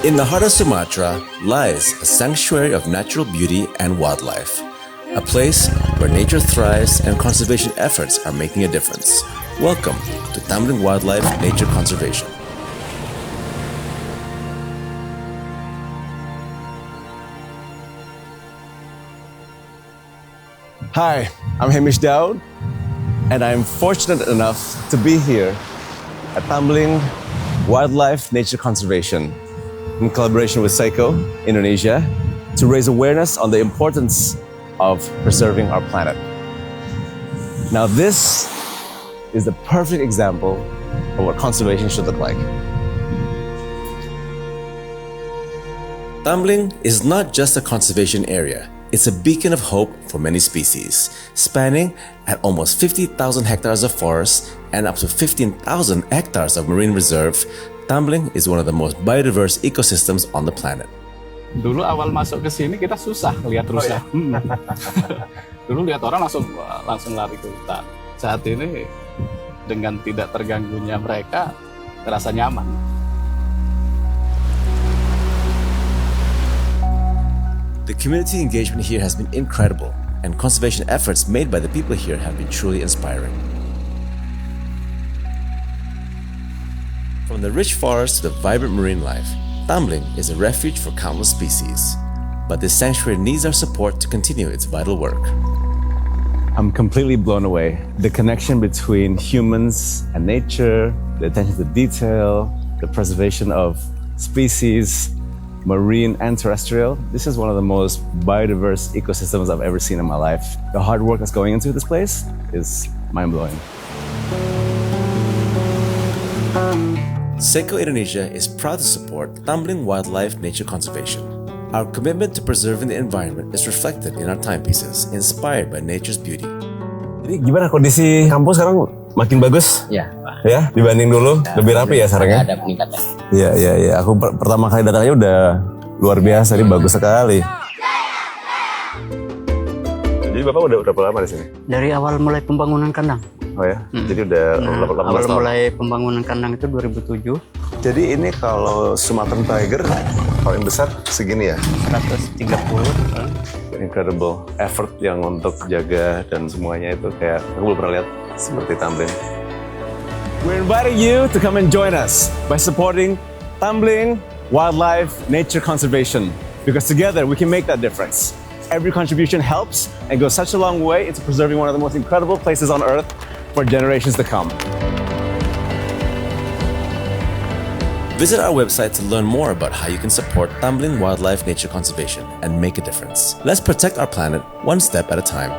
In the heart of Sumatra lies a sanctuary of natural beauty and wildlife, a place where nature thrives and conservation efforts are making a difference. Welcome to Tamling Wildlife Nature Conservation. Hi, I'm Hamish Daud, and I'm fortunate enough to be here at Tamling Wildlife Nature Conservation in collaboration with Seiko Indonesia to raise awareness on the importance of preserving our planet. Now this is the perfect example of what conservation should look like. Tamling is not just a conservation area, it's a beacon of hope for many species, spanning at almost 50,000 hectares of forest and up to 15,000 hectares of marine reserve. Tamling is one of the most biodiverse ecosystems on the planet. Dulu awal masuk ke sini kita susah lihat rusa. Dulu lihat orang langsung lari ke hutan. Saat ini dengan tidak terganggunya mereka terasa nyaman. The community engagement here has been incredible, and conservation efforts made by the people here have been truly inspiring. From the rich forest to the vibrant marine life, Tamling is a refuge for countless species. But this sanctuary needs our support to continue its vital work. I'm completely blown away. The connection between humans and nature, the attention to detail, the preservation of species, marine and terrestrial. This is one of the most biodiverse ecosystems I've ever seen in my life. The hard work that's going into this place is mind-blowing. Seiko Indonesia is proud to support Tamling Wildlife Nature Conservation. Our commitment to preserving the environment is reflected in our timepieces, inspired by nature's beauty. Jadi gimana kondisi kampus sekarang makin bagus? Ya, Ya, dibanding dulu lebih rapi ya sekarang ya? Ada peningkatan. Iya. Aku pertama kali datangnya udah luar biasa, ini bagus sekali. Jadi Bapak udah berapa lama di sini? Dari awal mulai pembangunan kandang. Oh ya, jadi udah 18 awal tahun. mulai pembangunan kandang itu 2007. Jadi ini kalau Sumatran Tiger paling besar segini ya? 130. Incredible effort yang untuk jaga dan semuanya itu kayak aku belum pernah lihat seperti Tamling. We're inviting you to come and join us by supporting Tamling Wildlife Nature Conservation, because together we can make that difference. Every contribution helps and goes such a long way into preserving one of the most incredible places on Earth for generations to come. Visit our website to learn more about how you can support Tamling Wildlife Nature Conservation and make a difference. Let's protect our planet one step at a time.